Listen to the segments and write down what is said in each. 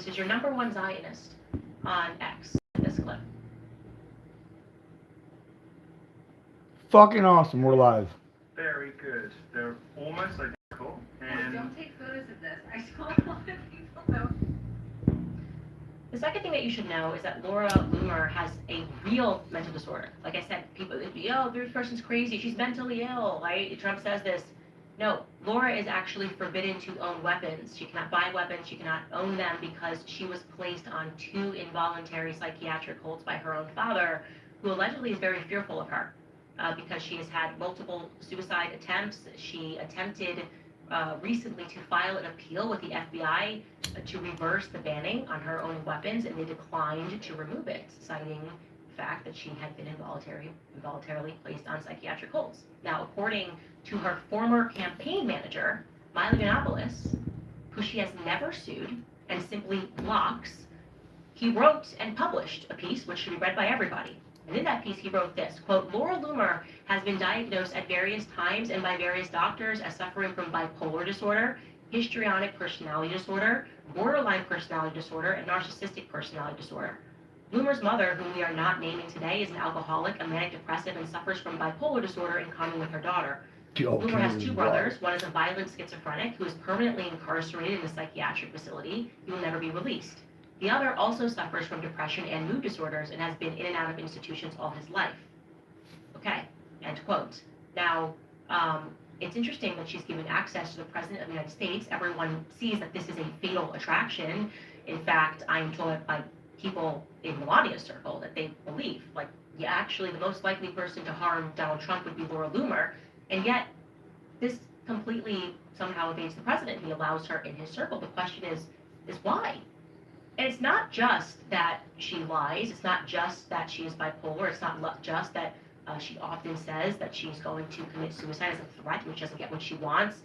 This is your #1 Zionist on X in this clip. Fucking awesome. We're live. Very good. They're almost identical. And don't take photos of this. I saw a lot of people though. The second thing that you should know is that Laura Loomer has a real mental disorder. Like I said, people would be, oh, this person's crazy, she's mentally ill, right? Trump says this. No, Laura is actually forbidden to own weapons. She cannot buy weapons, she cannot own them because she was placed on 2 involuntary psychiatric holds by her own father, who allegedly is very fearful of her because she has had multiple suicide attempts. She attempted recently to file an appeal with the FBI to reverse the banning on her own weapons, and they declined to remove it, citing the fact that she had been involuntarily placed on psychiatric holds. Now, according to her former campaign manager, Milo Yiannopoulos, who she has never sued and simply blocks, he wrote and published a piece which should be read by everybody. And in that piece, he wrote this, quote, Laura Loomer has been diagnosed at various times and by various doctors as suffering from bipolar disorder, histrionic personality disorder, borderline personality disorder, and narcissistic personality disorder. Loomer's mother, whom we are not naming today, is an alcoholic, a manic depressive, and suffers from bipolar disorder in common with her daughter. Loomer has 2 brothers. One is a violent schizophrenic who is permanently incarcerated in a psychiatric facility. He will never be released. The other also suffers from depression and mood disorders and has been in and out of institutions all his life. Okay, end quote. Now, it's interesting that she's giving access to the President of the United States. Everyone sees that this is a fatal attraction. In fact, I'm told by people in Melania's circle that they believe, like, yeah, actually the most likely person to harm Donald Trump would be Laura Loomer, and yet this completely somehow evades the president. He allows her in his circle. The question is why? And it's not just that she lies, it's not just that she is bipolar, it's not just that she often says that she's going to commit suicide as a threat when she doesn't get what she wants.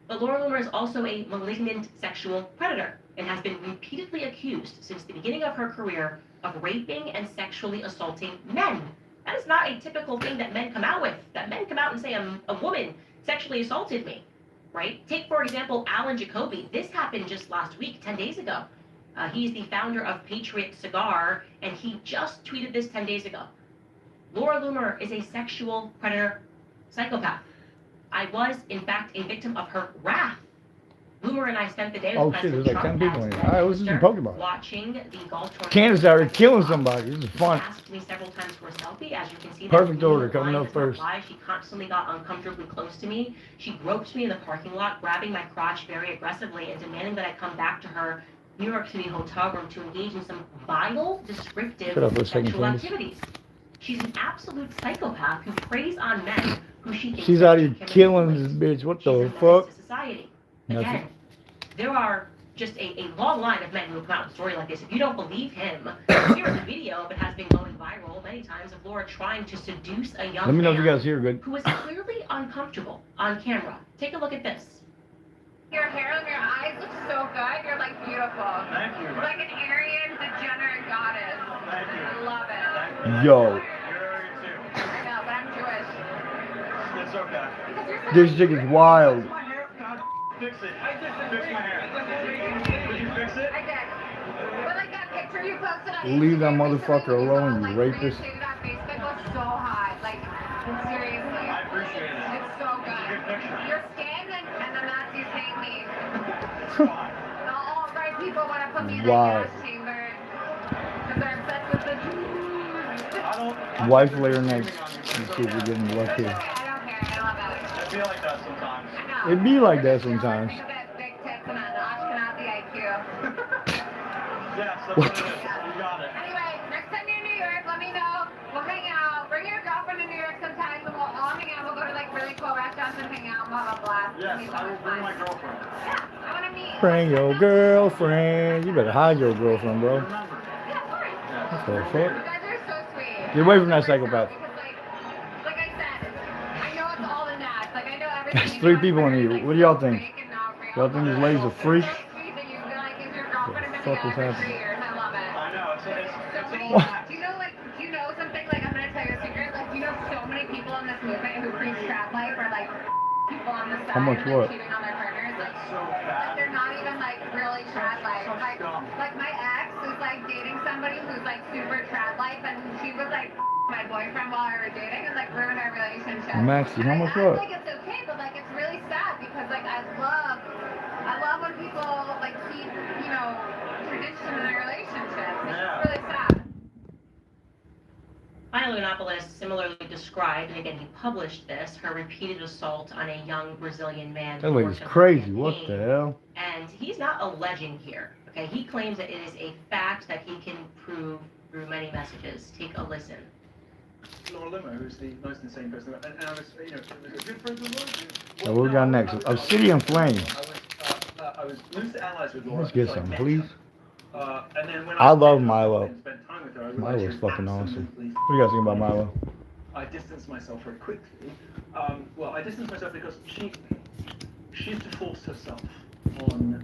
But Laura Loomer is also a malignant sexual predator and has been repeatedly accused since the beginning of her career of raping and sexually assaulting men. That is not a typical thing that men come out with, that men come out and say, a woman sexually assaulted me, right? Take, for example, Alan Jacoby. This happened just last week, 10 days ago. He's the founder of Patriot Cigar, and he just tweeted this 10 days ago. Laura Loomer is a sexual predator psychopath. I was, in fact, a victim of her wrath. Loomer and I spent the day with President There's like 10 people in here. Alright, what's this Pokemon? Watching the golf tournament. Candace out here killing somebody. This is fun. She asked me several times for a selfie. As you can see, Perfect order, coming up first. She constantly got uncomfortably close to me. She groped me in the parking lot, grabbing my crotch very aggressively and demanding that I come back to her New York City hotel room to engage in some vile, descriptive sexual activities. She's an absolute psychopath who preys on men who she thinks she's out here killing this bitch. What the fuck? Society. Again, there are just a long line of men who have come out with a story like this. If you don't believe him, here is a video that has been going viral many times of Laura trying to seduce a young Let me know if you man guys hear good. who is clearly uncomfortable on camera. Take a look at this. Your hair and your eyes look so good. You're like beautiful. thank you. You're like an Aryan degenerate goddess. Thank you. I love it. Yo, You're too. I know, but I'm Jewish. It's okay. Because you're such this chick is wild. My hair, God, fix it. Fix my hair. Would you fix it? I did. But like that picture you posted on Leave that Instagram motherfucker recently, alone, you like, rapist. retweeted on Facebook was so hot. Like, seriously. I appreciate it. It's so good. It's a good picture. Your skin and the Nazis hate me. Fine. The alt-right people want to put me in Wow. the gas chamber. Because they're obsessed with the Jews. I don't. Wife layer next. It's Let's see if we get in the left It's okay, here. I don't care. I love it. I feel like that sometimes. I know. It'd be like that You're sometimes. working a bit big tits and an Ashkenazi IQ. Yes, that's What what it is. You got it. Anyway, next time you're in New York, let me know. We'll hang out. Bring your girlfriend to New York sometimes and we'll all hang out. We'll go to like really cool restaurants and hang out and blah blah blah. It'll be Yes, so I will much bring fun. my girlfriend. Yeah, I want to meet. Bring your girlfriend. You better hide your girlfriend, bro. Remember. Yeah, of course. What the You fuck? guys are so sweet. Get away from that psychopath. Because like I said, I know it's all in that. Like I know everything. There's you 3 do on people in Twitter is, here. like, What do y'all so think? fake and not real. Y'all think this lady's a freak? It's so sweet that you feel like if your girlfriend and been What the fuck together is for 3 years. I love it. I know. It's So all many, that. do you know something, like, I'm gonna tell you a secret, like, you know so many people in this movement who preach trap life or, like, people on the side How much and, like, what? cheating on their partners, like, So like, bad. they're not even, like, really trap life. I like my ex is like dating somebody who's like super trad life, and she was like my boyfriend while we were dating, and like ruined our relationship. Maxie, how And much I act what? like it's okay, but like it's really sad because like I love when people like keep tradition in their relationships. It's really sad. Finally, Yiannopoulos similarly described, and again he published this, her repeated assault on a young Brazilian man. That lady's crazy. What the hell? And he's not alleging here. Okay, he claims that it is a fact that he can prove through many messages. Take a listen. Laura Limo, who's the most insane person, and I was, it was a good friend of mine. Now, what we got next? Obsidian Flame. I was loose allies with Laura. Let's get so I some, met please. her. And then when I love met her Milo. and spent time with her, I realized Milo's she was fucking awesome. absolutely What do you guys think about Milo? I distanced myself very quickly. Well, I distanced myself because she used to force herself on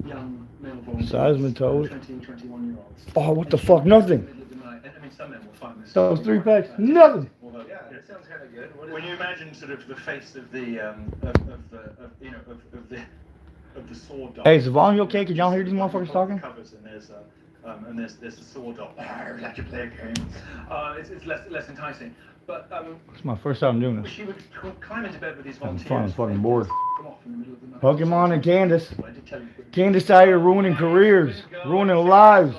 young male volunteers, Seismitoad. 20, 21-year-olds. Oh, what the fuck? Nothing. I mean, some men will find this. Those 3 packs. Nothing. Although, Yeah, it sounds kind of good. when you imagine sort of the face of the of the sword dog. Hey, is the volume okay? Could y'all hear these motherfuckers talking? Covers and there's a sword dog. I'd like to play a game. It's less enticing. But It's my first time doing this. she would climb into bed with these I'm volunteers. fun, I'm fucking bored. Come off in the middle of the night. Pokemon and Candace. I did tell you. Candace out here ruining careers, ruining lives.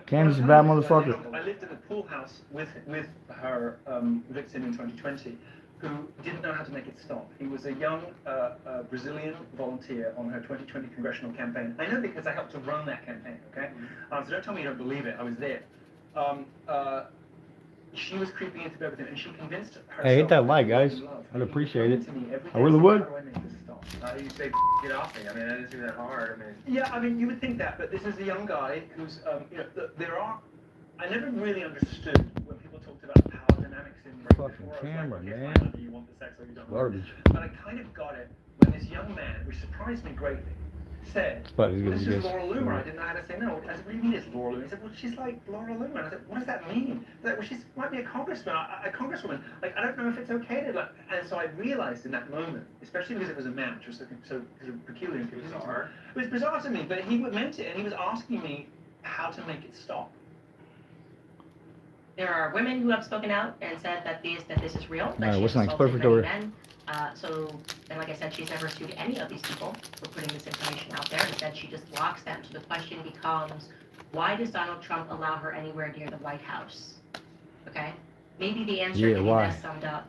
Candace is a bad motherfucker. I lived in a pool house with her victim in 2020, who didn't know how to make it stop. He was a young Brazilian volunteer on her 2020 congressional campaign. I know because I helped to run that campaign, okay? So don't tell me you don't believe it. I was there. She was creeping into bed with him, and she convinced herself. Hey, hit that like, guys. I'd appreciate it. I really would. How do I make this stop? You say get off me. I mean, I didn't do that hard. I mean. Yeah, I mean, you would think that, but this is a young guy who's, there are. I never really understood when people talked about power dynamics in Fucking camera, man. Either you want the sex or you don't. Garbage. But I kind of got it when this young man, which surprised me greatly, said, But he's "This gonna is get. Laura Loomer." I didn't know how to say no. I said, "What do you mean it's Laura Loomer?" He said, "Well, she's like Laura Loomer." And I said, "What does that mean?" He's like, "Well, she might be a congressman, a congresswoman. Like, I don't know if it's okay to like." And so I realized in that moment, especially because it was a man, which was so peculiar and bizarre. It was bizarre to me, but he meant it, and he was asking me how to make it stop. There are women who have spoken out and said that this is real. That Alright, she what's has next? assaulted Perfect many order. men. And like I said, she's never sued any of these people for putting this information out there. Instead, she just blocks them. So the question becomes, why does Donald Trump allow her anywhere near the White House? Okay? Maybe the answer Yeah, can be why? best summed up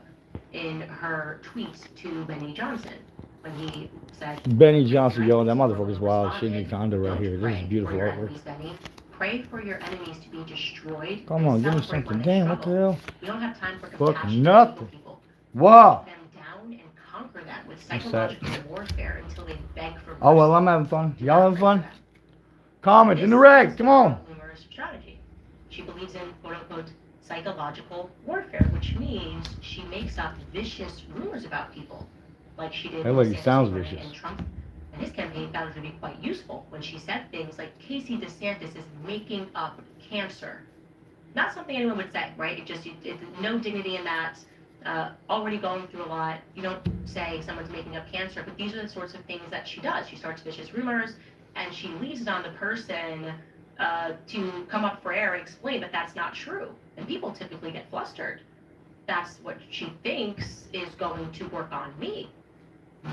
in her tweet to Benny Johnson when he said, Benny Johnson, yo, that motherfucker's wild. Shit in the condo right here. This is beautiful Pray for your artwork. enemies, Benny. Pray for your enemies to be destroyed. Come on, and give me celebrate something. when they Damn, what the struggle. hell? We don't have time for Fucking compassion nothing. for people. Wow. Them down and conquer them with What's that? psychological warfare until they beg for mercy. Oh, well, I'm having fun. Y'all having fun? Comment in the reg. Come on. Numerous strategy. She believes in quote unquote psychological warfare, which means she makes up vicious rumors about people, like she did. That with lady DeSantis sounds and vicious. Trump and his campaign found it to be quite useful when she said things like Casey DeSantis is making up cancer. Not something anyone would say, right? It's no dignity in that. Already going through a lot. You don't say someone's making up cancer, but these are the sorts of things that she does. She starts vicious rumors, and she leaves it on the person to come up for air and explain that that's not true. And people typically get flustered. That's what she thinks is going to work on me.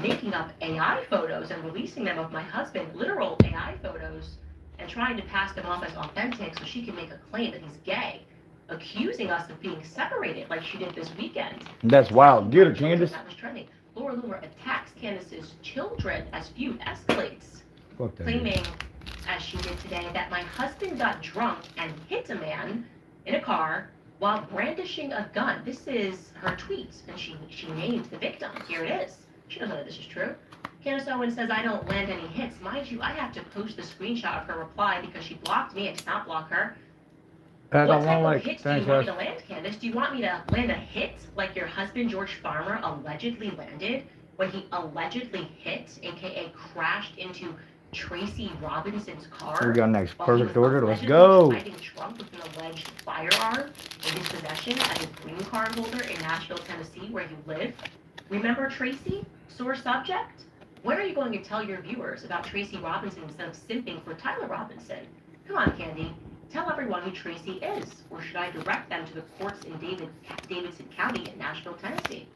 Making up AI photos and releasing them of my husband, literal AI photos, and trying to pass them off as authentic so she can make a claim that he's gay, accusing us of being separated like she did this weekend. That's wild. Get her, Candace. That was trending. Laura Loomer attacks Candace's children as feud escalates, Fuck that. claiming, as she did today, that my husband got drunk and hit a man in a car while brandishing a gun. This is her tweet, and she named the victim. Here it is. She doesn't know that this is true. Candace Owens says, I don't land any hits. Mind you, I have to post the screenshot of her reply because she blocked me. I did not block her. Pat What on type one of like. hits Thanks, do you want guys. me to land, Candace? Do you want me to land a hit like your husband, George Farmer, allegedly landed when he allegedly hit, aka crashed into Tracy Robinson's car? What we got next? while he Perfect was order. Let's allegedly go. driving Trump with an alleged firearm in his possession as a green card holder in Nashville, Tennessee, where you live. Remember Tracy? Sore subject? When are you going to tell your viewers about Tracy Robinson instead of simping for Tyler Robinson? Come on, Candy. Tell everyone who Tracy is, or should I direct them to the courts in Davidson County in Nashville, Tennessee?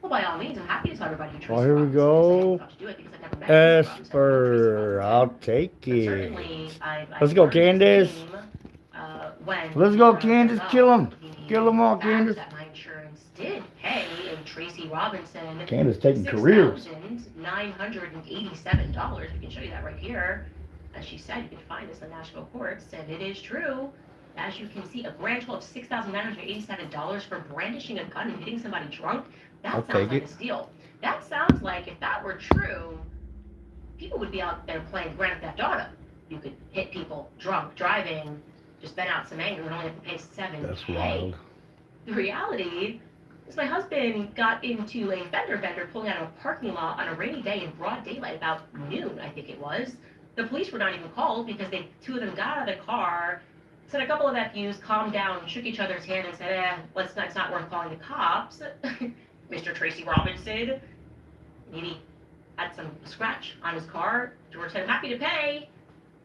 Well, by all means, I'm happy to tell everybody who Tracy Oh, here we Robinson is. go. I'm not to do it because I've never met Tracy Robinson. Esper, I'll take But it. certainly, Let's go, learned his Candace. name, when Let's go, Candace. Kill him. Kill them all, fact Candace. that my insurance did pay in Tracy Robinson Candace taking careers. $6,987. We can show you that right here. As she said, you can find this in Nashville courts, and it is true. As you can see, a grand total of $6,987 for brandishing a gun and hitting somebody drunk. That I'll sounds take like it. a steal. That sounds like if that were true, people would be out there playing Grand Theft Auto. You could hit people drunk, driving, just vent out some anger, and only have to pay $7,000. That's wild. The reality is my husband got into a fender bender pulling out of a parking lot on a rainy day in broad daylight about noon, I think it was. The police were not even called because two of them got out of the car, said a couple of FUs, calmed down, shook each other's hand and said, it's not worth calling the cops. Mr. Tracy Robinson, maybe had some scratch on his car. George said, I'm happy to pay.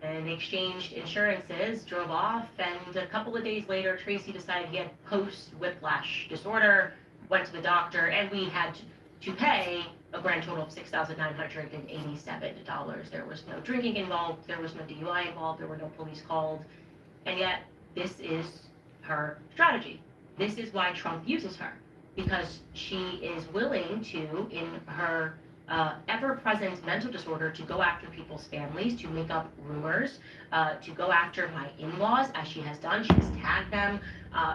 And they exchanged insurances, drove off, and a couple of days later, Tracy decided he had post-whiplash disorder, went to the doctor, and we had to pay a grand total of $6,987. There was no drinking involved, there was no DUI involved, there were no police called, and yet this is her strategy. This is why Trump uses her, because she is willing to, in her ever-present mental disorder, to go after people's families, to make up rumors, to go after my in-laws, as she has done. She has tagged them.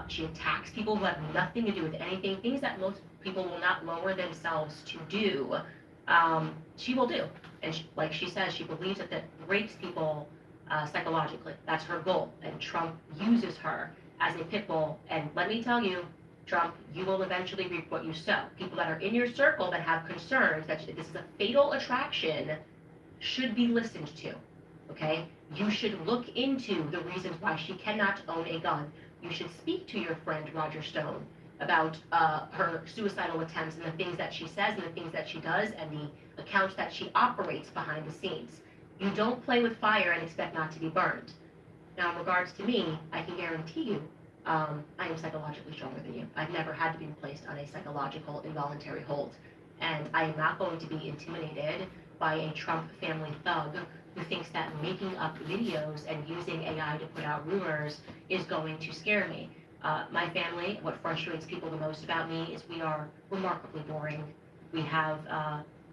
She attacks people who have nothing to do with anything, things that most people will not lower themselves to do. She will do. And like she says, she believes that rapes people psychologically. That's her goal. And Trump uses her as a pit bull. And let me tell you, Trump, you will eventually reap what you sow. People that are in your circle that have concerns that this is a fatal attraction should be listened to, okay? You should look into the reasons why she cannot own a gun. You should speak to your friend Roger Stone about her suicidal attempts and the things that she says and the things that she does and the accounts that she operates behind the scenes. You don't play with fire and expect not to be burned. Now, in regards to me, I can guarantee you, I am psychologically stronger than you. I've never had to be placed on a psychological involuntary hold. And I am not going to be intimidated by a Trump family thug who thinks that making up videos and using AI to put out rumors is going to scare me. My family, what frustrates people the most about me is we are remarkably boring. We have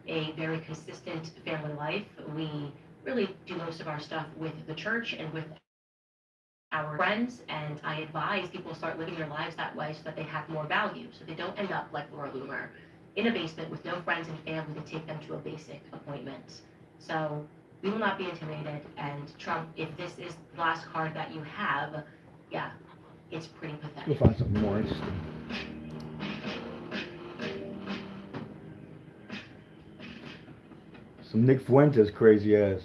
a very consistent family life. We really do most of our stuff with the church and with our friends, and I advise people start living their lives that way so that they have more value, so they don't end up like Laura Loomer in a basement with no friends and family to take them to a basic appointment. So we will not be intimidated, and Trump, if this is the last card that you have, yeah, it's pretty pathetic. We'll find something more interesting. Some Nick Fuentes crazy ass.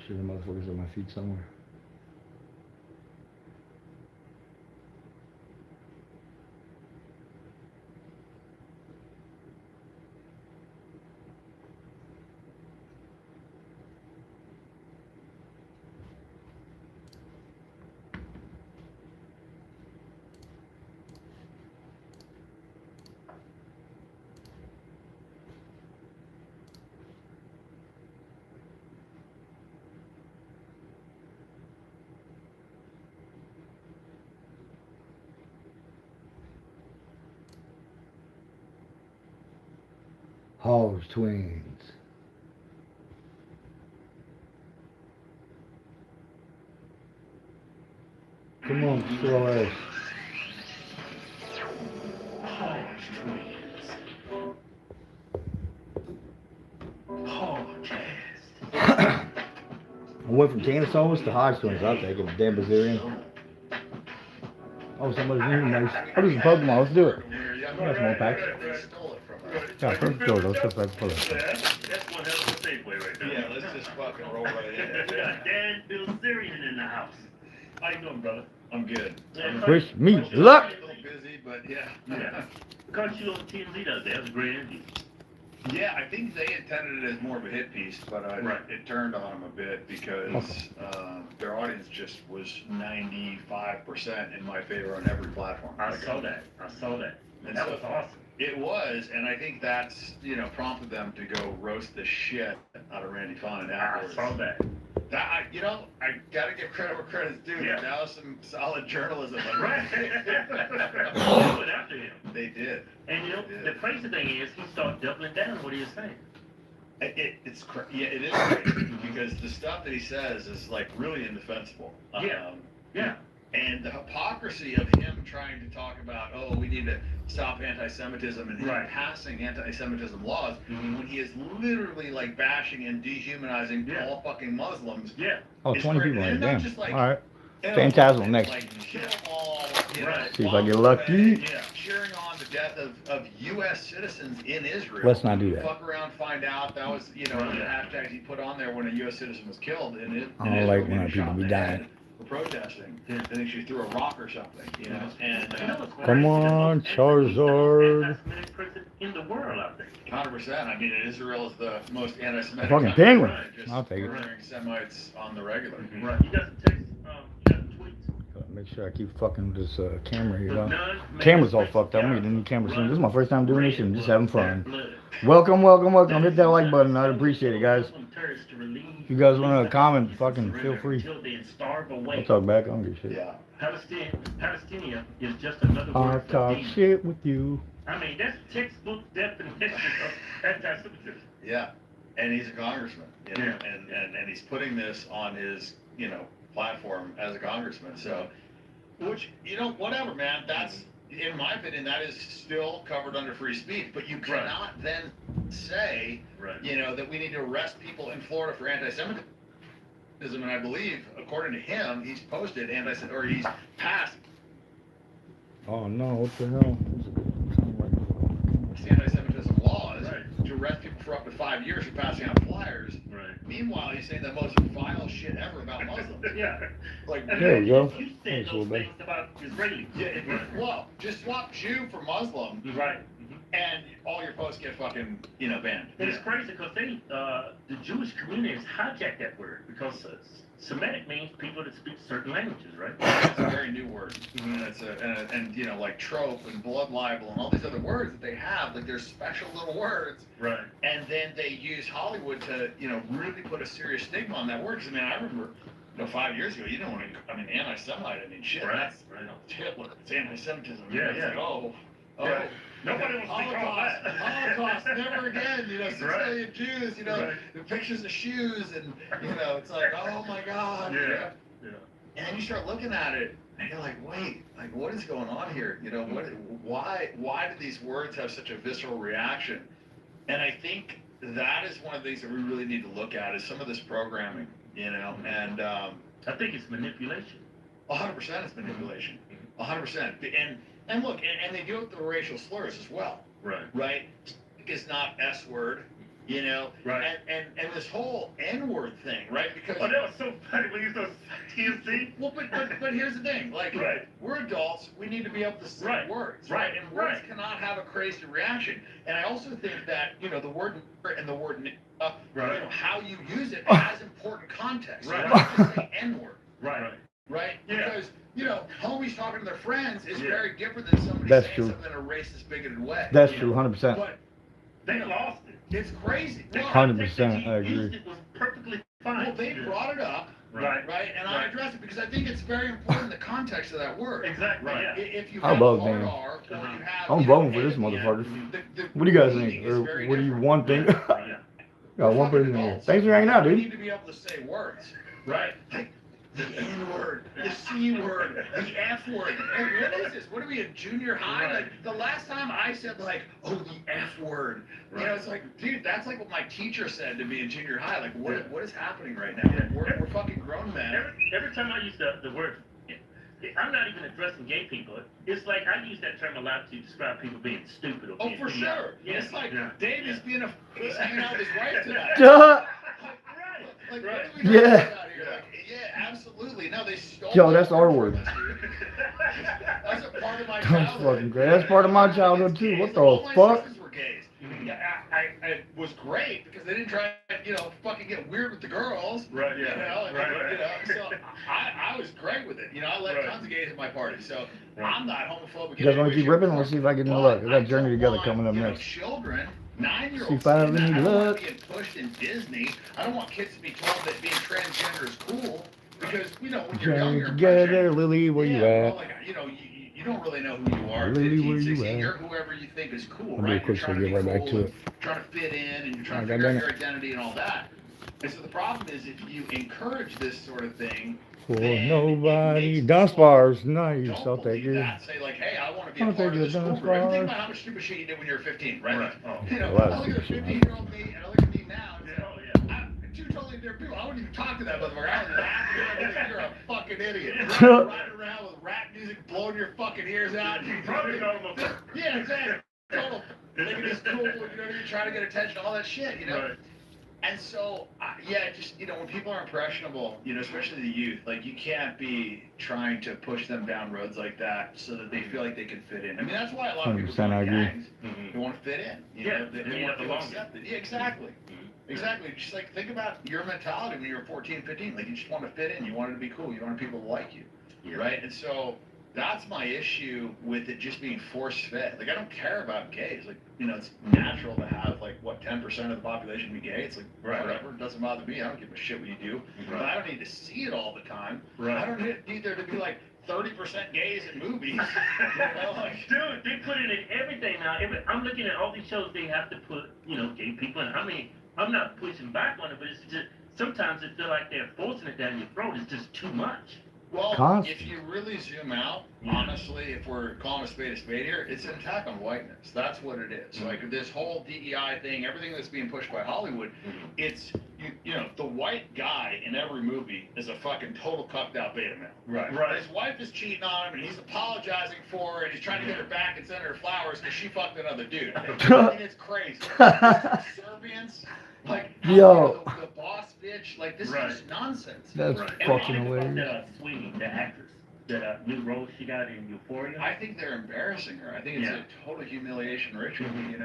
Sure, the motherfuckers on my feet somewhere. Hall's twins. Come on, slow ass. I went from Candace Owens to Hodge twins. I'll take it. Damn Brazilian. Oh, somebody's eating nice. I'll do some Pokemon. Let's do it. That's more packs. Yeah, let's go. Let's go. Let's go. That's one hell of a segue right there. Yeah, let's just fucking roll right in. Dan Bilzerian in the house. How you doing, brother? I'm good. Yeah, Wish me luck. A little busy, but yeah. Yeah. Caught you on TMZ the other day. That was a great interview. Yeah, I think they intended it as more of a hit piece, but Right. it turned on them a bit because their audience just was 95% in my favor on every platform. I saw that. And That so was awesome. It was, and I think that's, prompted them to go roast the shit out of Randy Fine I afterwards. saw that. I gotta give credit where credit's due. Yeah. That was some solid journalism. Right. They went after him. They did. And the crazy thing is, he started doubling down what he was saying. It is crazy because the stuff that he says is like really indefensible. Yeah. Yeah. And the hypocrisy of him trying to talk about, we need to stop anti-Semitism and him Right. passing anti-Semitism laws Mhm. when he is literally like bashing and dehumanizing Yeah. all fucking Muslims. Yeah. Oh, It's 20 great. people And in not damn. just like, All right. you know, Phantasmal next. Like kill them all. Right. See if I get bomb lucky. away, Yeah. Cheering on the death of U.S. citizens in Israel. Let's not do that. Fuck around, find out. That was, Right. the hashtags he put on there when a U.S. citizen was killed in it. I don't like when people be dying. For protesting. Yeah. I think she threw a rock or something, and You know what's Come crazy? The on, most Charizard. anti-Semitic person in the world, I think. 100%. I mean, Israel is the most anti-Semitic. Fucking country, penguin. just I'll take it. murdering Semites on the regular. Right. You got some text, you got some tweets. Make sure I keep fucking this camera here. The Though. nun Camera's all makes fucked up. I'm God getting a new camera soon. blood, This is my first time doing this and just having fun. blood. Welcome. Hit that like button. I'd appreciate it, guys. If you guys want to comment, fucking feel free. Until they starve away. I'll talk back. I don't give a shit. Yeah. Palestinian is just another I'll word for talk demon. shit with you. I mean, that's textbook definition of anti-Semitism. Yeah. And he's a congressman, Yeah. and he's putting this on his, platform as a congressman. So, which, whatever, man, that's, in my opinion, that is still covered under free speech. But you Right. cannot then say, Right. that we need to arrest people in Florida for anti-Semitism. And I believe, according to him, he's posted he's passed Oh no, what the hell? anti-Semitism laws Right. to arrest people for up to 5 years for passing out flyers. Right. Meanwhile, he's saying the most vile shit ever about Muslims. Yeah. Like, There we go. You said Thanks, those little bit. things about Israelis. yeah, well, just swap Jew for Muslim, Right. and all your posts get fucking, banned. And it's crazy because the Jewish community has hijacked that word because Semitic means people that speak certain languages, right? It's a very new word. And it's like trope and blood libel and all these other words that they have, like they're special little words. Right. And then they use Hollywood to, really put a serious stigma on that word. 'Cause, I remember, 5 years ago, you didn't want to, anti-Semite, shit, Right, that's right. It's Hitler, it's anti-Semitism. Yeah, It's yeah. like, oh, Yeah. Nobody wants to be called Holocaust, that. Holocaust, never again, 6 Right. million Jews, Right. the pictures of shoes, and, it's like, oh my God. Yeah. Yeah. And then you start looking at it, and you're like, wait, like what is going on here? Why do these words have such a visceral reaction? And I think that is one of the things that we really need to look at is some of this programming, and I think it's manipulation. 100% it's manipulation, 100%. And look, and they do it with the racial slurs as well, Right. right? It's not S word, Right. and this whole N word thing, right? Because Oh, that was so funny when you saw TMZ. well, but here's the thing, like Right. we're adults, we need to be able to say Right. words, Right. right? And words Right. cannot have a crazy reaction. And I also think that the word and the word Right. how you use it has important context. Right. You don't just say N word, Right. right? Yeah. Because homies talking to their friends is Yeah. very different than somebody That's saying true. something in a racist, bigoted way. That's true, 100%. But They lost it. it's crazy. The Well, 100%, context that I he agree. used it was perfectly fine. well, they brought it up, Right. right? And I Right. addressed it because I think it's very important the context of that word. Exactly. Right. Yeah. If you I have love hard Dan. R, or you have, I'm voting for this motherfucker. What do you guys think? Or what do you want think? Yeah. Got one person here. Thanks for hanging out, We dude. need to be able to say words. Right. Like the N word, the C word, the F word. Hey, what is this? What are we in junior high? Right. Like the last time I said the F word. Right. It's like, dude, that's like what my teacher said to me in junior high. Like, what is happening right now? Yeah. We're fucking grown men. Every time I use the word, I'm not even addressing gay people. It's like I use that term a lot to describe people being stupid or Oh, being for sure. Yeah. It's like Yeah. Dave is being he's hanging out with his wife tonight. Duh. Right. Like, Right. what are we talking Yeah. about here? Like, yeah, absolutely. No, they stole Yo, my that's our from word. us, dude. That's a part of my That's childhood. fucking great. That's part of my childhood It's too. gays. What the All my fuck? sisters were gays. Mhm. Yeah, it was great because they didn't try to, fucking get weird with the girls. Right, yeah. Right. So I was great with it. I let Right. tons of gays at my party. So Right. I'm not homophobic. You guys in want any to keep way, ripping? shape, or Let's see if form. I get any But luck. We got I Journey don't Together want, coming up next. Children, 9-year-olds. See if I have seeing any that. I don't want luck. it being pushed in Disney. I don't want kids to be told that being transgender is cool because when you're Journey younger, Together, Lily, where you well, at? like, you don't really know who you are. Lily, 15, where you 16, at? you're whoever you think is cool, I'll do a right? You're quick trying so to get be right back cool to and trying to fit in, and you're trying I to got figure out done your identity and all that. And so the problem is if you encourage this sort of thing, For then it nobody. makes Dance people bars, nice. don't I'll take believe it. that. Say like, hey, I want to be a I'll part take of the this cool dance group. Think bars. about how much stupid shit you did when you were 15, right? Right. Oh. A lot of I look at a stupid shit, 15-year-old me and I look at me now. And Yeah. say, Oh, yeah. Two totally different people. I wouldn't even talk to that motherfucker. I would laugh at him and think you're a fucking idiot. Riding around with rap music, blowing your fucking ears out. Probably almost. Yeah, exactly. Total. Thinking it's cool, you're trying to get attention, all that shit, Right. And so, just, when people are impressionable, especially the youth, like, you can't be trying to push them down roads like that so that they feel like they can fit in. I mean, that's why a lot of people 100% join I agree. gangs. Mhm. They want to fit in. Yeah, They they want to feel belong. accepted. Yeah, exactly. Exactly. Just like, think about your mentality when you were 14, 15. Like, you just want to fit in. You wanted to be cool. You wanted people to like you. Yeah. Right? And so, that's my issue with it just being force-fed. Like, I don't care about gays. Like, it's natural to have, 10% of the population be gay. It's like, Right. whatever. It doesn't bother me. I don't give a shit what you do. But I don't need to see it all the time. Right. I don't need there to be, 30% gays in movies. Dude, they put it in everything now. I'm looking at all these shows they have to put, gay people in. I mean, I'm not pushing back on it, but it's just, sometimes it feel like they're forcing it down your throat. It's just too much. Well, Constant. if you really zoom out, honestly, if we're calling a spade here, it's an attack on whiteness. That's what it is. Like, this whole DEI thing, everything that's being pushed by Hollywood, it's, the white guy in every movie is a fucking total cucked out beta male. Right. His wife is cheating on him, and he's apologizing for it. He's trying to get her back and send her flowers because she fucked another dude. I mean, it's crazy. Serbians, Yo. The boss bitch, this Right. is just nonsense. That's And fucking what do you think about hilarious. that Sweeney, the actress, that new role she got in Euphoria? I think they're embarrassing her. I think it's Yeah. a total humiliation ritual, Mhm. and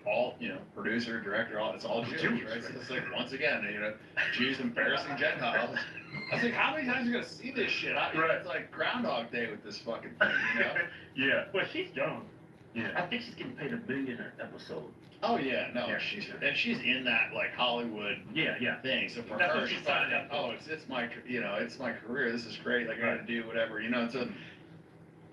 all, producer, director, it's all Jewish, Jewish, right? So right. it's once again, Jews embarrassing Gentiles. I was like, how many times are you gonna see this shit? Right. It's like Groundhog Day with this fucking thing, Yeah. Well, she's young. Yeah. I think she's getting paid $1 billion an episode. Oh yeah, no, Yeah. she's in that Hollywood Yeah. thing. So for That's her, what she she's like, signed up for. oh, it's my it's my career. This is great. Like, I gotta Right. do whatever, And so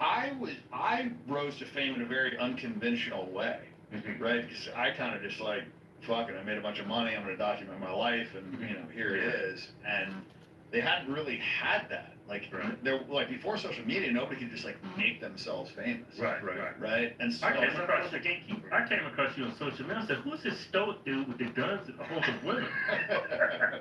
I rose to fame in a very unconventional way. Mm-hmm. Right? Because I kind of just fuck it, I made a bunch of money, I'm going to document my life, and, here it is. And they hadn't really had that. Right. There, before social media, nobody could just, make themselves famous. Right. Right? And so... I came across the gatekeeper. I came across you on social media. I said, "Who's this stoic dude with the guns and a whole of women?" I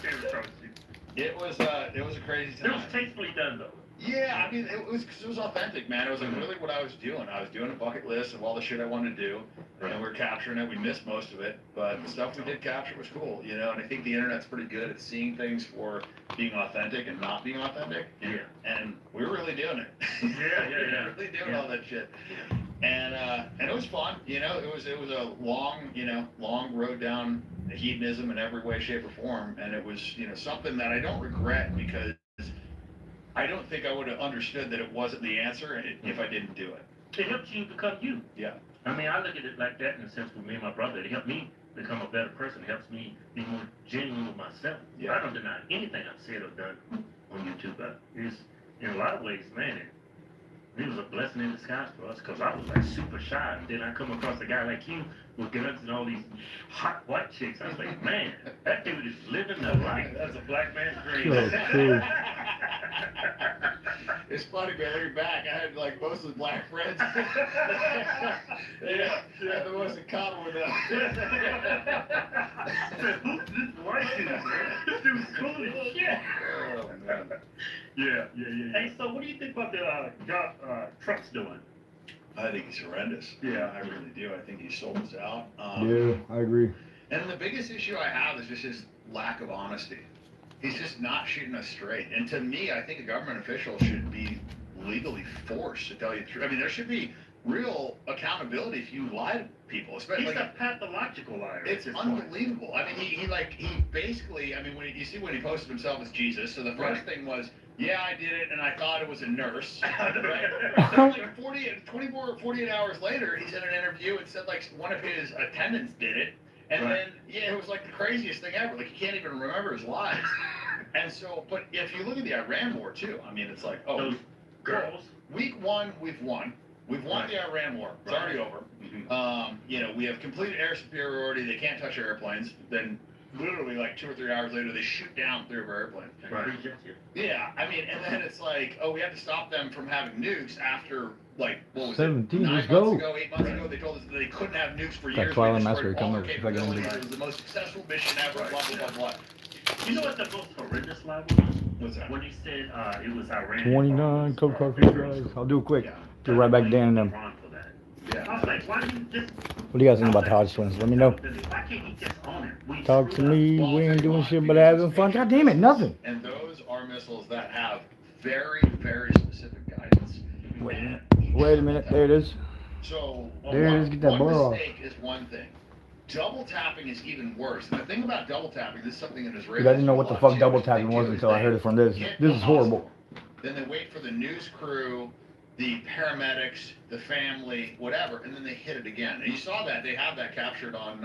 came across you. It was a crazy time. It was tastefully done, though. Yeah, I mean, it was authentic, man. It was really what I was doing. I was doing a bucket list of all the shit I wanted to do, and we were capturing it. We missed most of it, but the stuff we did capture was cool, And I think the internet's pretty good at seeing things for being authentic and not being authentic. Yeah. And we were really doing it. Yeah. We were really doing all that shit. And it was fun, It was a long road down hedonism in every way, shape, or form, and it was something that I don't regret because I don't think I would have understood that it wasn't the answer if I didn't do it. It helped you become you. Yeah. I mean, I look at it like that in a sense with me and my brother. It helped me become a better person. It helps me be more genuine with myself. Yeah. I don't deny anything I've said or done on YouTube. It's, in a lot of ways, man, it was a blessing in disguise for us because I was super shy. And then I come across a guy like you with guns and all these hot white chicks. I was like, man, that dude is living the life. That's a black man's dream. So true. It's funny, man. Looking back, I had most of the black friends. Yeah, I had the most in common with them. Who's this white dude, man? This dude's cool as shit. Oh, man. Yeah. Hey, so what do you think about the job Trump's doing? I think he's horrendous. Yeah. I really do. I think he sold us out. Yeah, I agree. And the biggest issue I have is just his lack of honesty. He's just not shooting us straight. And to me, I think a government official should be legally forced to tell you the truth. I mean, there should be real accountability if you lie to people, especially. He's a pathological liar. It's unbelievable. I mean, he basically, I mean, when you see when he posted himself as Jesus, so the first thing was, yeah, I did it, and I thought it was a nurse. Right? So like 48 hours later, he's in an interview and said like one of his attendants did it, and then it was like the craziest thing ever. Like he can't even remember his lies. And so, but if you look at the Iran war too, I mean, it's like, oh, those girls. Week 1, we've won. We've won the Iran war. It's already over. Mm-hmm. We have complete air superiority. They can't touch our airplanes. Then, literally, like 2 or 3 hours later, they shoot down 3 of our airplanes. Right. Yeah, I mean, and then it's like, oh, we have to stop them from having nukes after, like, what was 17, it? 9 let's months go. ago, 8 months ago, they told us that they couldn't have nukes for That years. Twilight We Massacre destroyed all coming our if I can capabilities. remember. It was the most successful mission ever. Blah blah blah blah. You know what the most horrendous lie was? What's that? When he said it was Iran. 29 Coke car for you guys. I'll do it quick. Yeah. Get right back down them. Wrong for that. Yeah. I was like, why do you just? What do you guys think about the Hodge twins? Let me know. Why can't he just own it? We Talk to screwed me. Well, I'll We tell ain't you doing why, shit but because having fun. God damn it, nothing. And those are missiles that have very, very specific guidance. Wait a minute. Wait a minute. There it is. So, There it is. Get that bar off. mistake is one thing. Double tapping is even worse. And the thing about double tapping, this is something that Israelis Dude, I didn't know what the do a fuck lot, double too, tapping they was do until I is heard it from this. they hit This the is horrible. hospital. Then they wait for the news crew, the paramedics, the family, whatever, and then they hit it again. And you saw that. They have that captured on,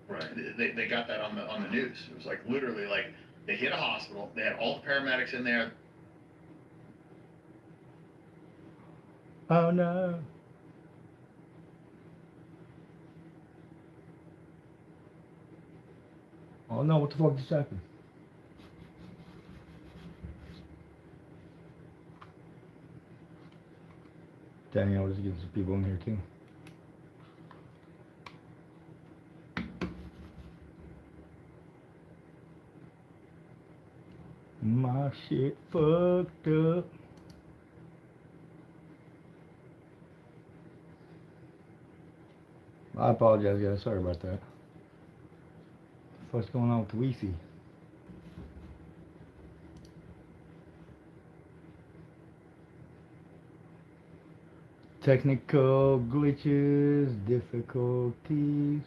they got that on the news. It was like literally like they hit a hospital. They had all the paramedics in there. Oh no. Oh no, what the fuck just happened? Daniel was getting some people in here too. My shit fucked up. I apologize, guys. Sorry about that. What's going on with the Wi-Fi? Technical glitches, difficulties.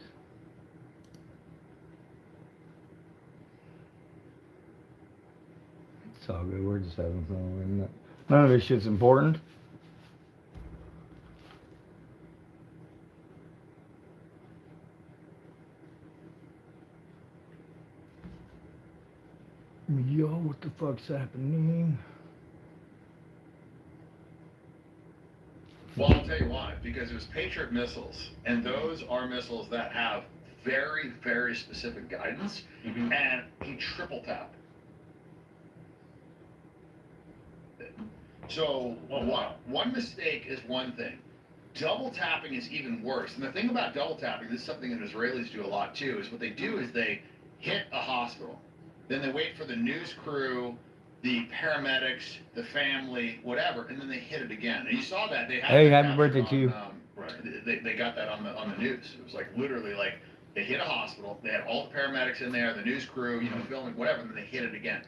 It's all good. We're just having fun. None of this shit's important. Yo, what the fuck's happening? Well, I'll tell you why. Because it was Patriot missiles, and those are missiles that have very, very specific guidance, and he triple tapped. So one mistake is one thing. Double tapping is even worse. And the thing about double tapping, this is something that Israelis do a lot too, is what they do is they hit a hospital. Then they wait for the news crew, the paramedics, the family, whatever, and then they hit it again. And you saw that. They had Hey, that happy birthday captured to on, they got that on the news. It was like literally like they hit a hospital. They had all the paramedics in there, the news crew, filming, whatever, and then they hit it again.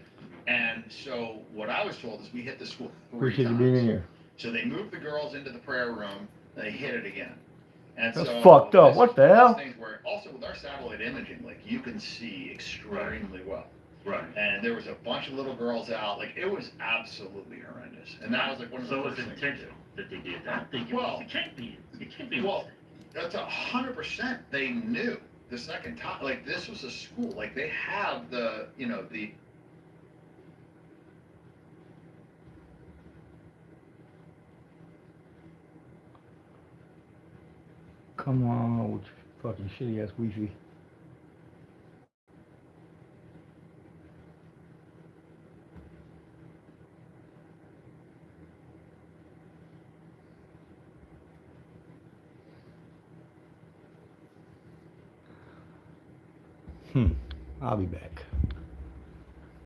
And so what I was told is we hit the school 3 Appreciate you times. being in here. So they moved the girls into the prayer room, and they hit it again. And That's so fucked up. this What is the one of those hell? things where also with our satellite imaging, like you can see extremely well. Right. And there was a bunch of little girls out. Like it was absolutely horrendous. And that was like one of the So it's first things they intentional that they did that. I think Well, it can't be. It can't be. Well, that's 100%. They knew the second time. Like this was a school. Like they have the, the. Come on with your fucking shitty ass Wi-Fi. I'll be back.